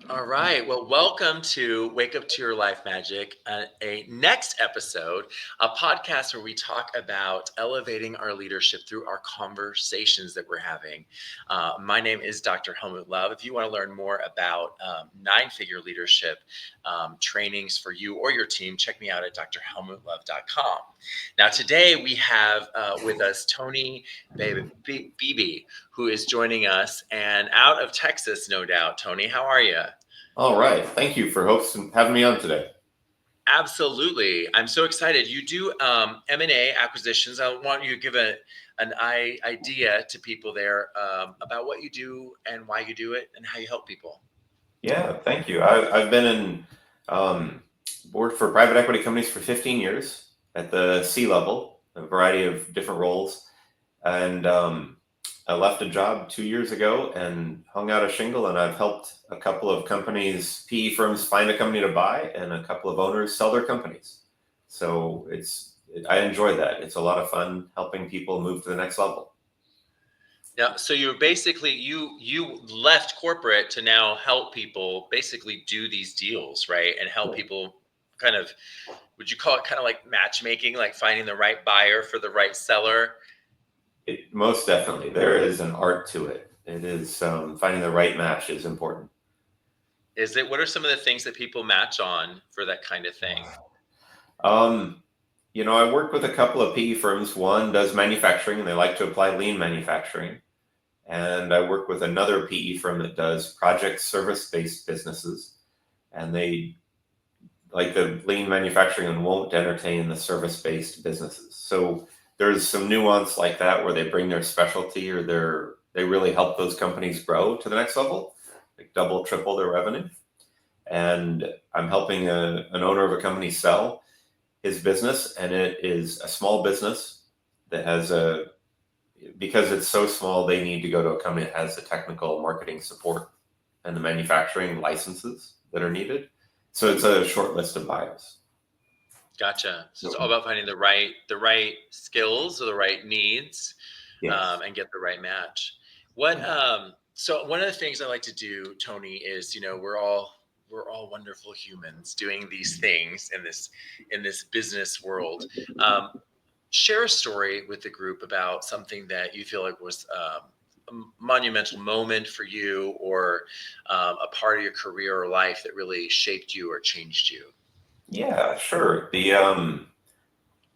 All right. Well, welcome to Wake Up to Your Life Magic, a next episode, a podcast where we talk about elevating our leadership through our conversations that we're having. My name is Dr. Helmut Love. If you want to learn more about nine-figure leadership trainings for you or your team, check me out at drhelmutlove.com. Now, today we have with us Tony Beebe, who is joining us, and out of Texas, no doubt. Tony, how are you? All right. Thank you for having me on today. Absolutely. I'm so excited. You do M&A acquisitions. I want you to give an idea to people there about what you do and why you do it and how you help people. Yeah, thank you. I've been in um, board for private equity companies for 15 years at the C level, a variety of different roles. And I left a job 2 years ago and hung out a shingle, and I've helped a couple of companies, PE firms, find a company to buy, and a couple of owners sell their companies. So I enjoy that. It's a lot of fun helping people move to the next level. Now, so you're basically you left corporate to now help people basically do these deals, right? And help people kind of, would you call it kind of like matchmaking, like finding the right buyer for the right seller? Most definitely, there is an art to it. It is finding the right match is important. Is it, what are some of the things that people match on for that kind of thing? Um, I work with a couple of PE firms. One does manufacturing, and they like to apply lean manufacturing. And I work with another PE firm that does project service-based businesses, and they like the lean manufacturing and won't entertain the service-based businesses. So there's some nuance like that where they bring their specialty or they really help those companies grow to the next level, like double, triple their revenue. And I'm helping an owner of a company sell his business, and it is a small business that has because it's so small, they need to go to a company that has the technical marketing support and the manufacturing licenses that are needed. So it's a short list of buyers. Gotcha. So it's all So, about finding the right skills or the right needs, yes. and get the right match. What Yeah. so one of the things I like to do, Tony, is we're all wonderful humans doing these things in this business world. Um, Share a story with the group about something that you feel like was a monumental moment for you, or a part of your career or life that really shaped you or changed you. Yeah, sure. The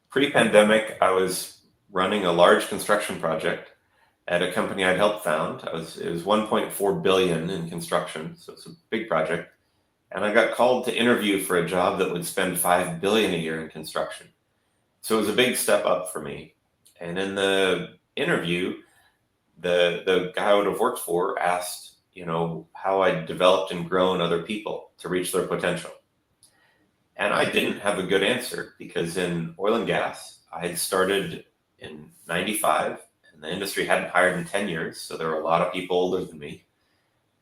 pre-pandemic, I was running a large construction project at a company I'd helped found. It was 1.4 billion in construction, so it's a big project. And I got called to interview for a job that would spend 5 billion a year in construction. So it was a big step up for me. And in the interview, the guy I would have worked for asked, how I developed and grown other people to reach their potential. And I didn't have a good answer because in oil and gas, I had started in 95 and the industry hadn't hired in 10 years. So there were a lot of people older than me,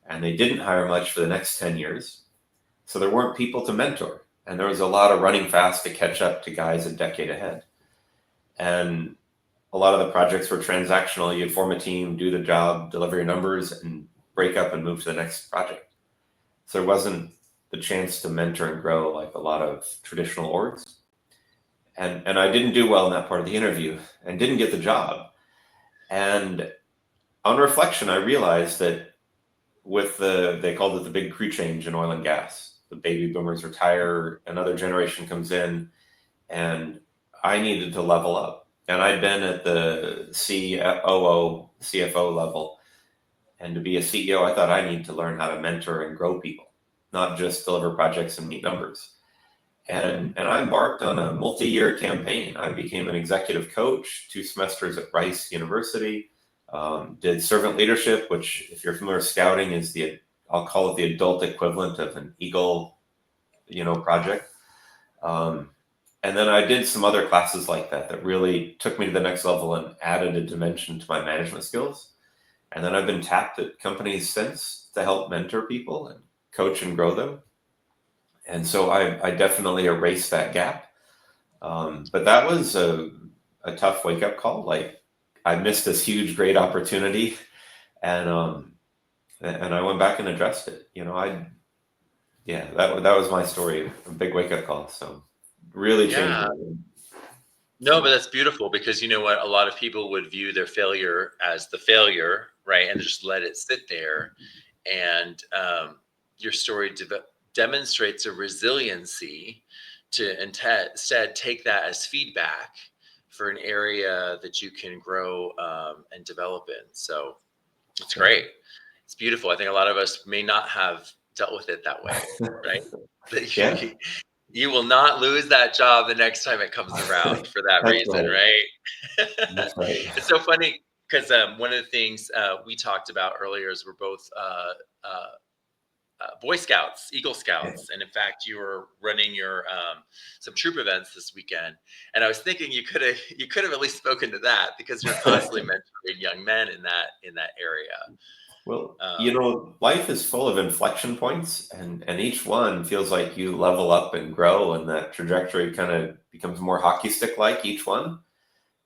and they didn't hire much for the next 10 years. So there weren't people to mentor. And there was a lot of running fast to catch up to guys a decade ahead. And a lot of the projects were transactional. You'd form a team, do the job, deliver your numbers, and break up and move to the next project. So there wasn't the chance to mentor and grow like a lot of traditional orgs. And I didn't do well in that part of the interview and didn't get the job. And on reflection, I realized that they called it the big crew change in oil and gas. The baby boomers retire, another generation comes in, and I needed to level up. And I'd been at the COO, CFO level. And to be a CEO, I thought I need to learn how to mentor and grow people, not just deliver projects and meet numbers. And I embarked on a multi-year campaign. I became an executive coach, 2 semesters at Rice University, did servant leadership, which, if you're familiar with scouting, is I'll call it the adult equivalent of an Eagle, project. Um, and then I did some other classes like that really took me to the next level and added a dimension to my management skills. And then I've been tapped at companies since to help mentor people and coach and grow them. And so I definitely erased that gap. But that was a tough wake up call. Like, I missed this huge, great opportunity, and I went back and addressed it. Yeah, that was my story, a big wake up call. So really changed Yeah. my life. No, but So that's beautiful because you know what? A lot of people would view their failure as the failure, right? And just let it sit there. And your story demonstrates a resiliency to instead take that as feedback for an area that you can grow and develop in. So it's yeah. great. It's beautiful. I think a lot of us may not have dealt with it that way, right? Yeah, You will not lose that job the next time it comes around for that that's reason, right. right? That's right. It's so funny because one of the things we talked about earlier is we're both uh, Boy Scouts, Eagle Yeah. Scouts, and in fact, you were running your some troop events this weekend. And I was thinking you could have at least spoken to that because you're constantly mentoring young men in that area. Well, Um, life is full of inflection points, and each one feels like you level up and grow, and that trajectory kind of becomes more hockey stick like each one.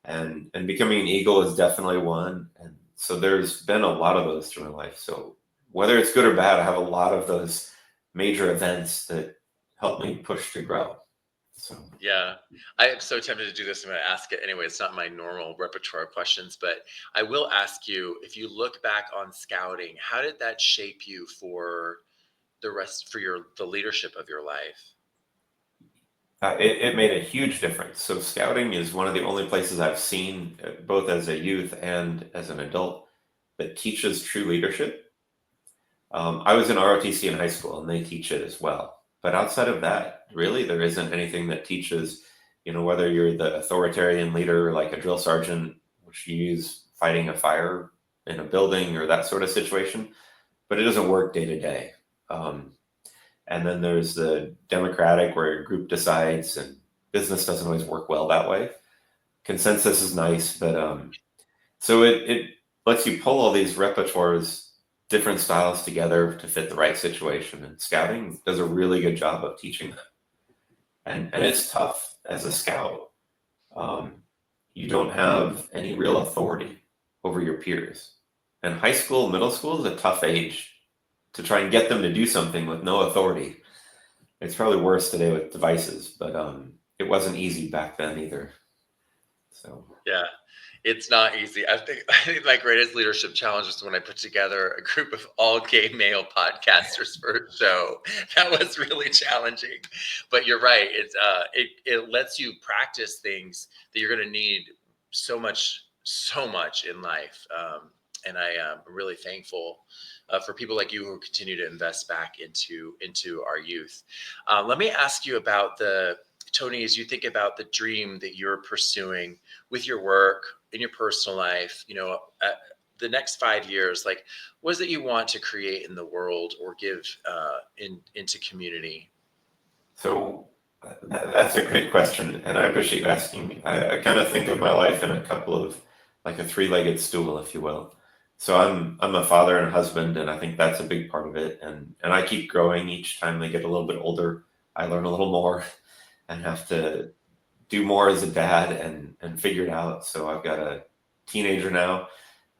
And becoming an eagle is definitely one. And so there's been a lot of those through my life. So whether it's good or bad, I have a lot of those major events that help me push to grow. So Yeah, I am so tempted to do this. I'm going to ask it anyway. It's not my normal repertoire of questions, but I will ask you if you look back on scouting, how did that shape you for the leadership of your life? it made a huge difference. So scouting is one of the only places I've seen, both as a youth and as an adult, that teaches true leadership. I was in ROTC in high school, and they teach it as well. But outside of that, really, there isn't anything that teaches, whether you're the authoritarian leader like a drill sergeant, which you use fighting a fire in a building or that sort of situation, but it doesn't work day to day. Um, and then there's the democratic where a group decides, and business doesn't always work well that way. Consensus is nice, but so it lets you pull all these repertoires, different styles together to fit the right situation. And scouting does a really good job of teaching that. And it's tough as a scout. Um, you don't have any real authority over your peers. And high school, middle school is a tough age to try and get them to do something with no authority. It's probably worse today with devices, but it wasn't easy back then either. So Yeah, it's not easy. I think my greatest leadership challenge was when I put together a group of all gay male podcasters for a show. That was really challenging. But you're right. It lets you practice things that you're going to need so much in life. And I am really thankful for people like you who continue to invest back into our youth. Let me ask you about the Tony, as you think about the dream that you're pursuing with your work in your personal life, the next 5 years, like what is it you want to create in the world or give into community? So that's a great question, and I appreciate you asking me. I kind of think of my life in a couple of like a three-legged stool, if you will. So I'm a father and a husband, and I think that's a big part of it. And I keep growing each time they get a little bit older. I learn a little more and have to do more as a dad and figure it out. So I've got a teenager now,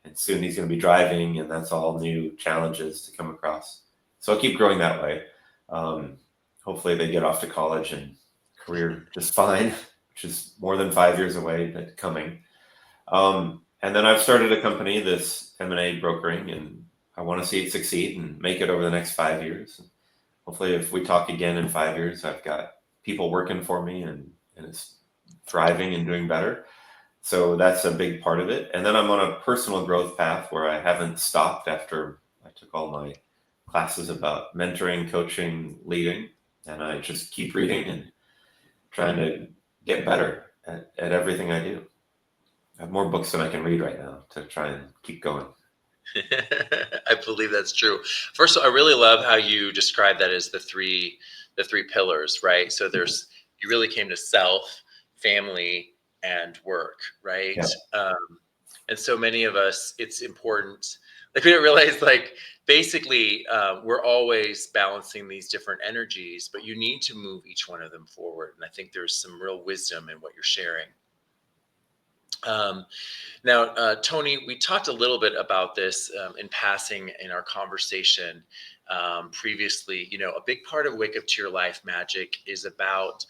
and soon he's going to be driving, and that's all new challenges to come across. So I'll keep growing that way. Um, Hopefully, they get off to college and career just fine, which is more than 5 years away, but coming. And then I've started a company, this M&A brokering, and I want to see it succeed and make it over the next 5 years. Hopefully, if we talk again in 5 years, I've got people working for me and it's thriving and doing better. So that's a big part of it. And then I'm on a personal growth path where I haven't stopped after I took all my classes about mentoring, coaching, leading. And I just keep reading and trying to get better at everything I do. I have more books than I can read right now to try and keep going. I believe that's true. First of all, I really love how you describe that as the three pillars, right? So you really came to self, family, and work, right? Yeah. And so many of us, it's important. Like we don't realize, like basically, we're always balancing these different energies, but you need to move each one of them forward. And I think there's some real wisdom in what you're sharing. Um, Now, Tony, we talked a little bit about this in passing in our conversation previously. You know, a big part of Wake Up to Your Life Magic is about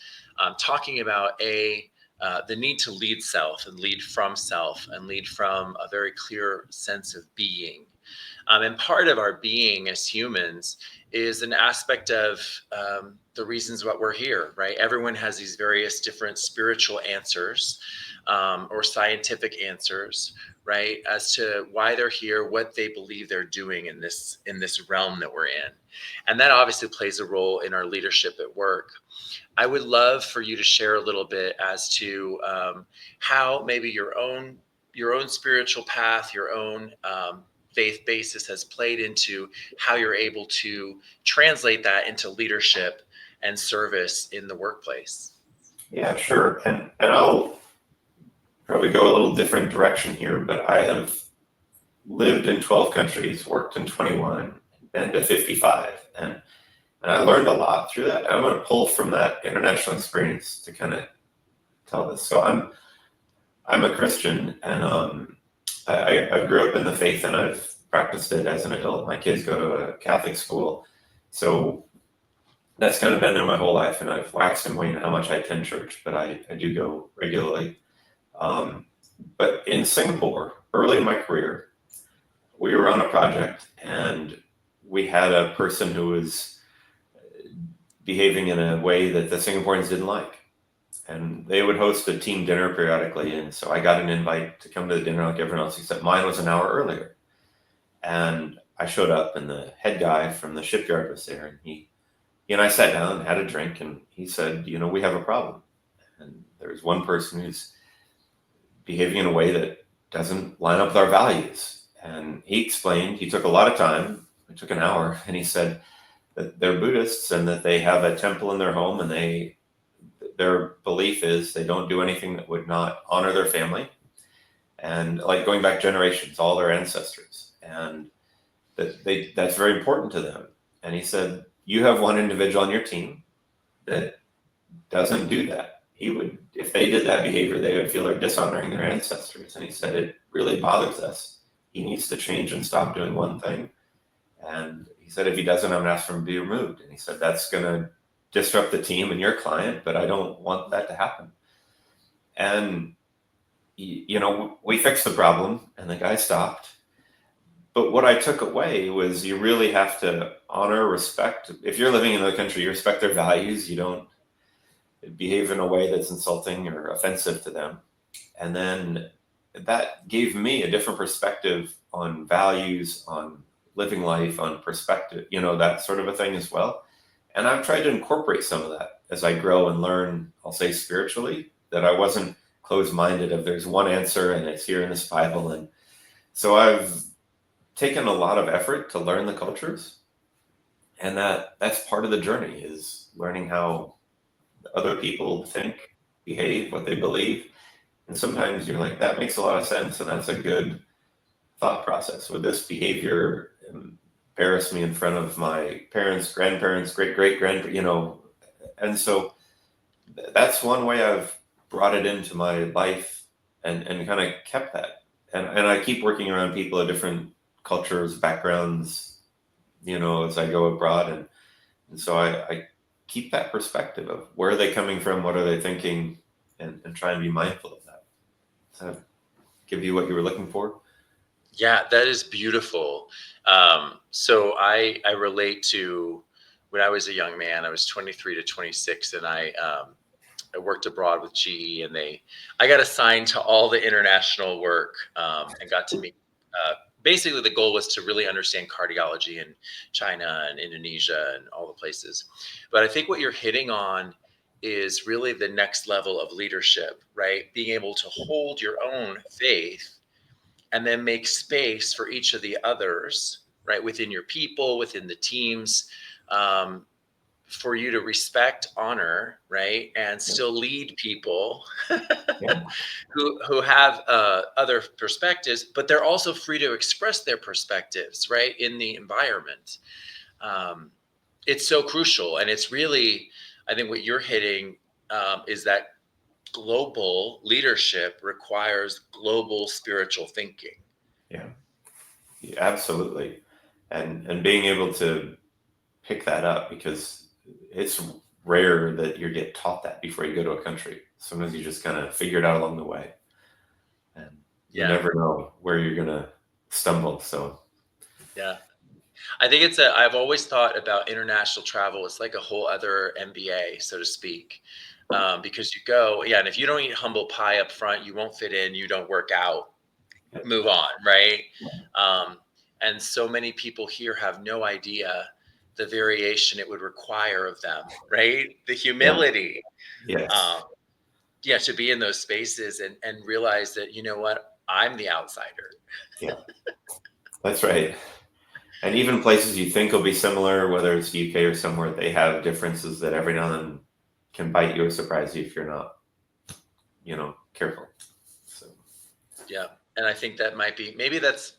talking about the need to lead self and lead from self and lead from a very clear sense of being. And part of our being as humans is an aspect of the reasons what we're here, right? Everyone has these various different spiritual answers or scientific answers, right, as to why they're here, what they believe they're doing in this realm that we're in, and that obviously plays a role in our leadership at work. I would love for you to share a little bit as to how maybe your own spiritual path, your own faith basis has played into how you're able to translate that into leadership and service in the workplace. Yeah, sure. And I'll probably go a little different direction here, but I have lived in 12 countries, worked in 21, been to 55, and I learned a lot through that. I'm going to pull from that international experience to kind of tell this. So I'm a Christian, and I grew up in the faith, and I've practiced it as an adult. My kids go to a Catholic school, so that's kind of been there my whole life, and I've waxed and waned how much I attend church, but I do go regularly. Um, but in Singapore, early in my career, we were on a project, and we had a person who was behaving in a way that the Singaporeans didn't like. And they would host a team dinner periodically. And so I got an invite to come to the dinner like everyone else, except mine was an hour earlier. And I showed up, and the head guy from the shipyard was there. And he and I sat down and had a drink. And he said, we have a problem. And there's one person who's behaving in a way that doesn't line up with our values. And he explained, he took a lot of time, it took an hour, and he said that they're Buddhists and that they have a temple in their home, and their belief is they don't do anything that would not honor their family, and like going back generations, all their ancestors, and that's very important to them. And he said, you have one individual on your team that doesn't do that. He would, if they did that behavior, they would feel they're dishonoring their ancestors. And he said, it really bothers us. He needs to change and stop doing one thing. And he said, if he doesn't, I'm going to ask for him to be removed. And he said, that's going to disrupt the team and your client, but I don't want that to happen. And, we fixed the problem, and the guy stopped. But what I took away was you really have to honor, respect. If you're living in another country, you respect their values. You don't behave in a way that's insulting or offensive to them. And then that gave me a different perspective on values, on living life, on perspective, that sort of a thing as well. And I've tried to incorporate some of that as I grow and learn, I'll say spiritually, that I wasn't closed-minded of there's one answer and it's here in this Bible. And so I've taken a lot of effort to learn the cultures. And that's part of the journey, is learning how other people think, behave, what they believe. And sometimes you're like, that makes a lot of sense, and that's a good thought process. Would this behavior embarrass me in front of my parents, grandparents, great-great-grandparents, and so that's one way I've brought it into my life and kind of kept that. And I keep working around people of different cultures, backgrounds, as I go abroad. And so I keep that perspective of where are they coming from, what are they thinking, and try and be mindful of that. Does that give you what you were looking for? Yeah, that is beautiful. So I relate to when I was a young man. I was 23 to 26, and I worked abroad with GE, and I got assigned to all the international work and got to meet. Basically, the goal was to really understand cardiology in China and Indonesia and all the places. But I think what you're hitting on is really the next level of leadership, right? Being able to hold your own faith and then make space for each of the others, right, within your people, within the teams, um, for you to respect, honor, right, and still lead people Yeah. who have other perspectives, but they're also free to express their perspectives, right, in the environment. Um, it's so crucial, and it's really, I think, what you're hitting is that global leadership requires global spiritual thinking. Yeah, absolutely. And being able to pick that up, because it's rare that you get taught that before you go to a country. Sometimes you just kind of figure it out along the way, and you Yeah. never know where you're gonna stumble. So Yeah. I think I've always thought about international travel. It's like a whole other MBA, so to speak, because you go, yeah, and if you don't eat humble pie up front, you won't fit in, you don't work out, move on, right? Um, and so many people here have no idea the variation it would require of them, right? The yeah, humility, yes, um, yeah, to be in those spaces and realize that, you know what, I'm the outsider. yeah, that's right. And even places you think will be similar, whether it's UK or somewhere, they have differences that every now and then can bite you or surprise you if you're not, careful. So Yeah. And I think that might be maybe that's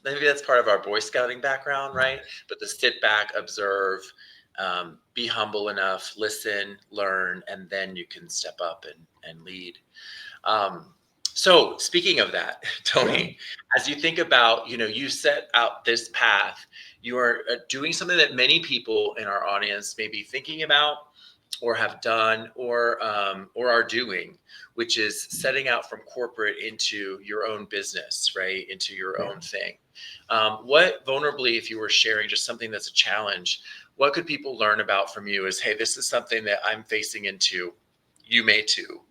part of our Boy Scouting background, right? But the sit back, observe, be humble enough, listen, learn, and then you can step up and lead. Um, so speaking of that, yeah, Tony, as you think about, you set out this path, you are doing something that many people in our audience may be thinking about or have done or are doing, which is setting out from corporate into your own business, right? Into your yeah. own thing. What vulnerably, if you were sharing just something that's a challenge, what could people learn about from you is, hey, this is something that I'm facing into. You may too.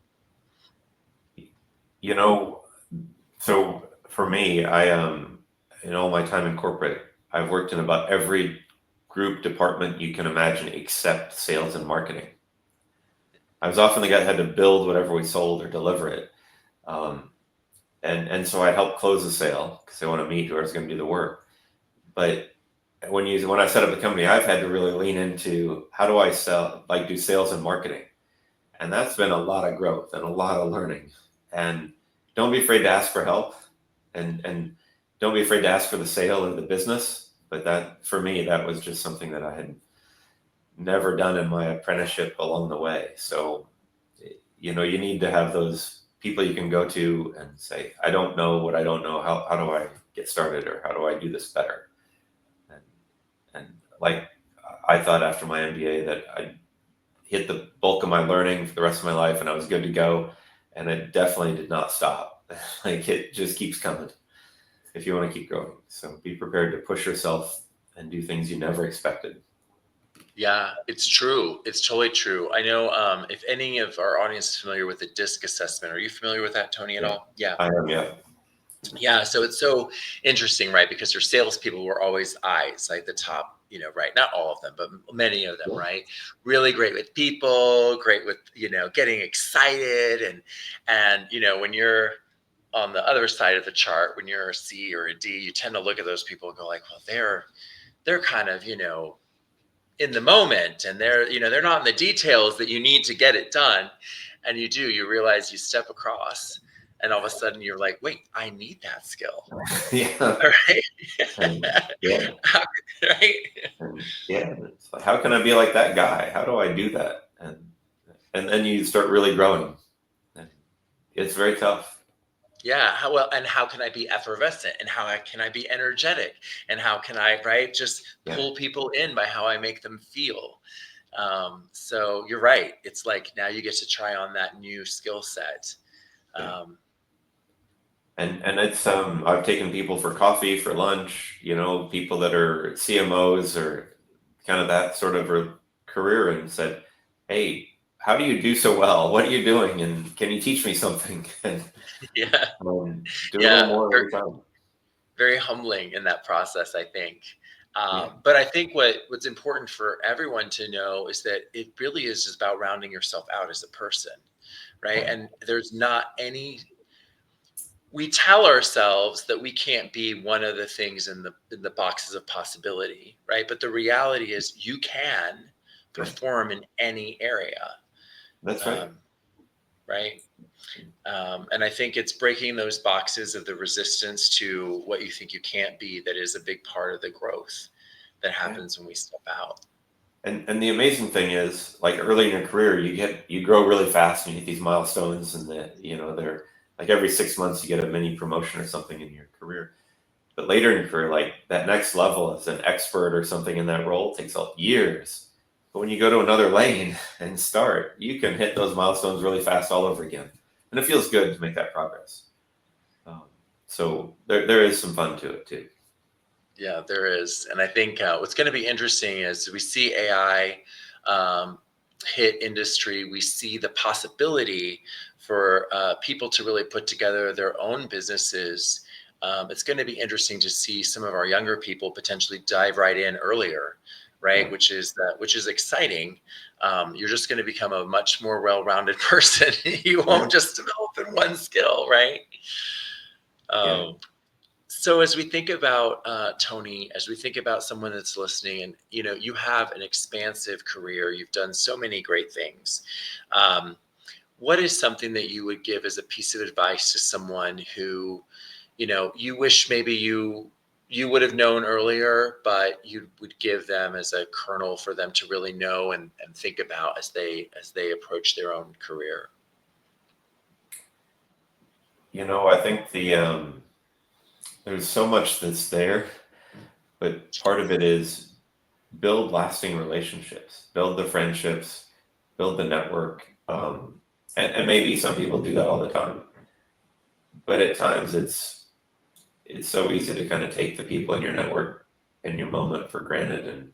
You know, so for me, in all my time in corporate, I've worked in about every group department you can imagine except sales and marketing. I was often the guy that had to build whatever we sold or deliver it. Um, and so I helped close the sale because they want to meet whoever's going to do the work. But when I set up the company, I've had to really lean into how do I do sales and marketing, and that's been a lot of growth and a lot of learning. And don't be afraid to ask for help, and don't be afraid to ask for the sale or the business. But that for me, that was just something that I had never done in my apprenticeship along the way. So you need to have those people you can go to and say, I don't know what I don't know. How do I get started, or how do I do this better? And, and like I thought after my MBA that I hit the bulk of my learning for the rest of my life and I was good to go. And it definitely did not stop. Like it just keeps coming if you want to keep growing. So be prepared to push yourself and do things you never expected. Yeah, it's true. It's totally true. I know if any of our audience is familiar with the DISC assessment, are you familiar with that, Tony, at Yeah, all? Yeah. I am. Yeah. Yeah. So it's so interesting, right? Because your salespeople were always eyes, like the top, right? Not all of them, but many of them, Yeah. right? Really great with people, great with, getting excited. And, when you're on the other side of the chart, when you're a C or a D, you tend to look at those people and go like, well, they're kind of, in the moment, and they're not in the details that you need to get it done. And you realize you step across, and all of a sudden you're like, wait, I need that skill. Yeah. All right. And yeah. Right. And yeah. It's like, how can I be like that guy? How do I do that? And then you start really growing. And it's very tough. Yeah, how can I be effervescent, and can I be energetic, and how can I, right, just Yeah. pull people in by how I make them feel. So you're right, it's like now you get to try on that new skill set. Yeah. um, And it's I've taken people for coffee, for lunch, people that are CMOs or kind of that sort of a career, and said, hey, how do you do so well? What are you doing? And can you teach me something? And yeah. do a little Yeah, more every time. very humbling in that process, I think. Yeah. But I think what's important for everyone to know is that it really is just about rounding yourself out as a person, right? Yeah. And there's not any. We tell ourselves that we can't be one of the things in the boxes of possibility, right? But the reality is you can Yeah. perform in any area, That's right. um, right? And I think it's breaking those boxes of the resistance to what you think you can't be that is a big part of the growth that Yeah. happens when we step out. And the amazing thing is, like early in your career, you grow really fast and you hit these milestones, and they're like every 6 months you get a mini promotion or something in your career. But later in your career, like that next level as an expert or something in that role takes years. But when you go to another lane and start, you can hit those milestones really fast all over again, and it feels good to make that progress. So there is some fun to it too. Yeah, there is. And I think what's going to be interesting is we see AI hit industry. We see the possibility for people to really put together their own businesses. It's going to be interesting to see some of our younger people potentially dive right in earlier, right? Yeah. Which is exciting. You're just going to become a much more well-rounded person. You won't just develop in one skill, right? Yeah. So as we think about Tony, as we think about someone that's listening, and you have an expansive career, you've done so many great things. Um, what is something that you would give as a piece of advice to someone who, you wish maybe you would have known earlier, but you would give them as a kernel for them to really know and think about as they approach their own career? I think there's so much that's there, but part of it is build lasting relationships, build the friendships, build the network. And maybe some people do that all the time, but at times it's so easy to kind of take the people in your network and your moment for granted and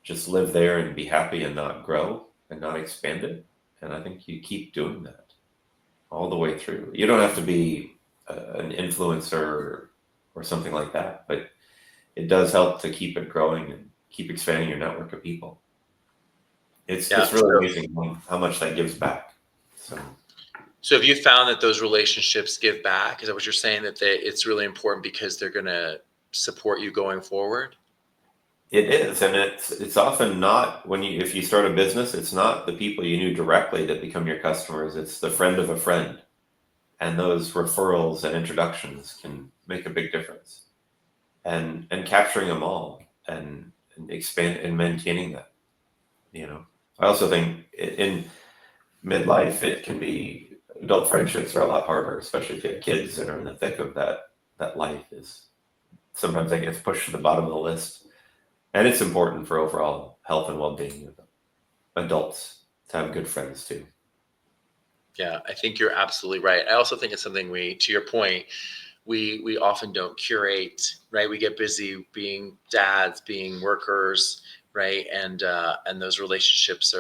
just live there and be happy and not grow and not expand it. And I think you keep doing that all the way through. You don't have to be an influencer or something like that, but it does help to keep it growing and keep expanding your network of people. It's Yeah. really amazing how much that gives back. So have you found that those relationships give back? Is that what you're saying, that it's really important because they're going to support you going forward? It is, and it's often not if you start a business, it's not the people you knew directly that become your customers. It's the friend of a friend, and those referrals and introductions can make a big difference. And capturing them all and expand and maintaining that. I also think in midlife it can be adult friendships are a lot harder, especially if you have kids that are in the thick of that life. Is sometimes that gets pushed to the bottom of the list, and it's important for overall health and well-being of adults to have good friends too. Yeah, I think you're absolutely right. I also think it's something to your point, we often don't curate, right? We get busy being dads, being workers, right? And those relationships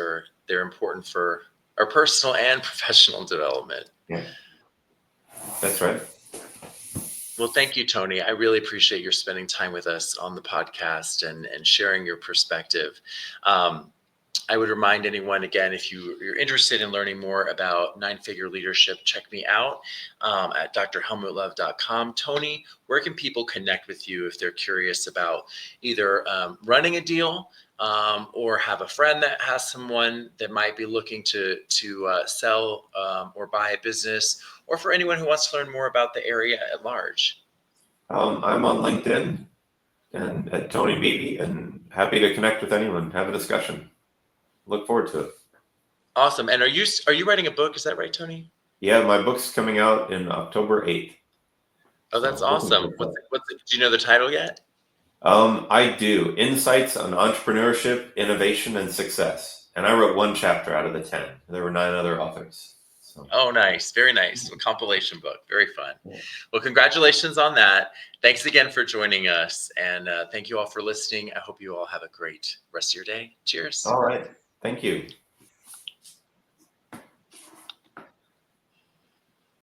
they're important for our personal and professional development. Yeah, that's right. Well, thank you, Tony. I really appreciate your spending time with us on the podcast and sharing your perspective. I would remind anyone again, if you're interested in learning more about nine-figure leadership, check me out at drhelmutlove.com. Tony, where can people connect with you if they're curious about either running a deal or have a friend that has someone that might be looking to sell or buy a business, or for anyone who wants to learn more about the area at large? I'm on LinkedIn and at Tony Beebe, and happy to connect with anyone, have a discussion. Look forward to it. Awesome. And are you writing a book? Is that right, Tony? Yeah, my book's coming out in October 8th. Oh, that's awesome. Do you know the title yet? I do. Insights on Entrepreneurship, Innovation, and Success. And I wrote one chapter out of the 10. There were 9 other authors. So. Oh, nice. Very nice. A compilation book. Very fun. Yeah. Well, congratulations on that. Thanks again for joining us. And thank you all for listening. I hope you all have a great rest of your day. Cheers. All right. Thank you.